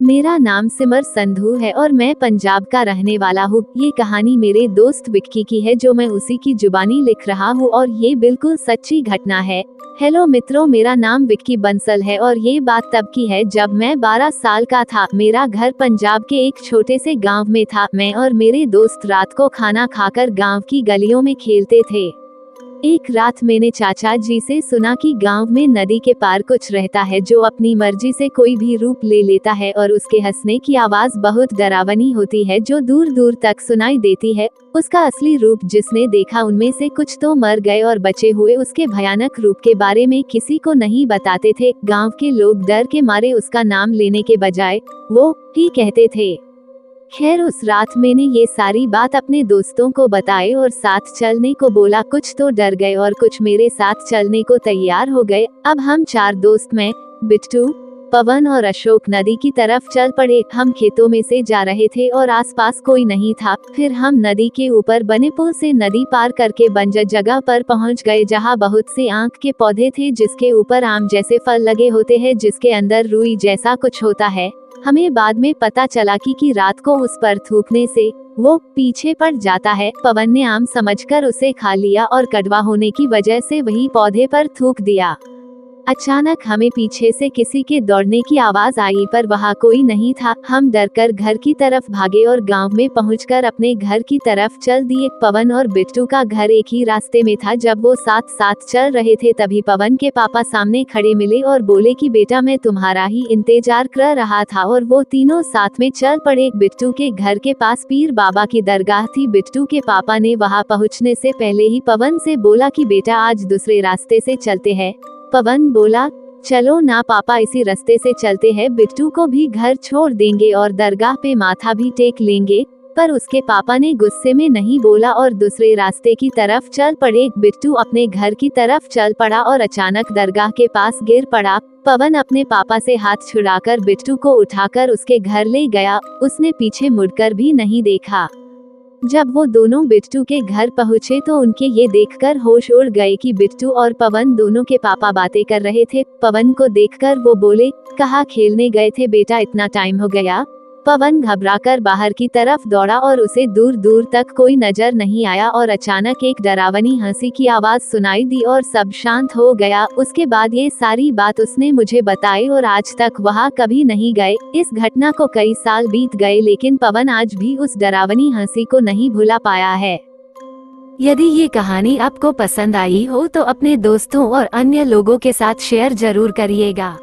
मेरा नाम सिमर संधू है और मैं पंजाब का रहने वाला हूँ। ये कहानी मेरे दोस्त विक्की की है जो मैं उसी की जुबानी लिख रहा हूँ और ये बिल्कुल सच्ची घटना है। हेलो मित्रों, मेरा नाम विक्की बंसल है और ये बात तब की है जब मैं 12 साल का था। मेरा घर पंजाब के एक छोटे से गांव में था। मैं और मेरे दोस्त रात को खाना खाकर गांव की गलियों में खेलते थे। एक रात मैंने चाचा जी से सुना कि गांव में नदी के पार कुछ रहता है जो अपनी मर्जी से कोई भी रूप ले लेता है और उसके हंसने की आवाज बहुत डरावनी होती है जो दूर दूर तक सुनाई देती है। उसका असली रूप जिसने देखा उनमें से कुछ तो मर गए और बचे हुए उसके भयानक रूप के बारे में किसी को नहीं बताते थे। गाँव के लोग डर के मारे उसका नाम लेने के बजाय वो ही कहते थे। खैर, उस रात मैंने ये सारी बात अपने दोस्तों को बताई और साथ चलने को बोला। कुछ तो डर गए और कुछ मेरे साथ चलने को तैयार हो गए। अब हम 4 दोस्त, मैं, बिट्टू, पवन और अशोक नदी की तरफ चल पड़े। हम खेतों में से जा रहे थे और आसपास कोई नहीं था। फिर हम नदी के ऊपर बने पुल से नदी पार करके बंजर जगह पर पहुंच गए जहां बहुत से आंख के पौधे थे जिसके ऊपर आम जैसे फल लगे होते हैं जिसके अंदर रुई जैसा कुछ होता है। हमें बाद में पता चला कि रात को उस पर थूकने से वो पीछे पड़ जाता है। पवन ने आम समझकर उसे खा लिया और कड़वा होने की वजह से वही पौधे पर थूक दिया। अचानक हमें पीछे से किसी के दौड़ने की आवाज आई पर वहाँ कोई नहीं था। हम डरकर घर की तरफ भागे और गांव में पहुंचकर अपने घर की तरफ चल दिए। पवन और बिट्टू का घर एक ही रास्ते में था। जब वो साथ साथ चल रहे थे तभी पवन के पापा सामने खड़े मिले और बोले कि बेटा, मैं तुम्हारा ही इंतजार कर रहा था। और वो तीनों साथ में चल पड़े। बिट्टू के घर के पास पीर बाबा की दरगाह थी। बिट्टू के पापा ने वहाँ पहुँचने से पहले ही पवन से बोला कि बेटा, आज दूसरे रास्ते से चलते हैं। पवन बोला, चलो ना पापा, इसी रास्ते से चलते हैं। बिट्टू को भी घर छोड़ देंगे और दरगाह पे माथा भी टेक लेंगे। पर उसके पापा ने गुस्से में नहीं बोला और दूसरे रास्ते की तरफ चल पड़े। बिट्टू अपने घर की तरफ चल पड़ा और अचानक दरगाह के पास गिर पड़ा। पवन अपने पापा से हाथ छुड़ाकर बिट्टू को उठाकर उसके घर ले गया। उसने पीछे मुड़कर भी नहीं देखा। जब वो दोनों बिट्टू के घर पहुँचे तो उनके ये देखकर होश उड़ गए कि बिट्टू और पवन दोनों के पापा बातें कर रहे थे। पवन को देखकर वो बोले, कहाँ खेलने गए थे बेटा, इतना टाइम हो गया। पवन घबराकर बाहर की तरफ दौड़ा और उसे दूर दूर तक कोई नजर नहीं आया और अचानक एक डरावनी हंसी की आवाज सुनाई दी और सब शांत हो गया। उसके बाद ये सारी बात उसने मुझे बताई और आज तक वहाँ कभी नहीं गए। इस घटना को कई साल बीत गए लेकिन पवन आज भी उस डरावनी हंसी को नहीं भुला पाया है। यदि ये कहानी आपको पसंद आई हो तो अपने दोस्तों और अन्य लोगों के साथ शेयर जरूर करिएगा।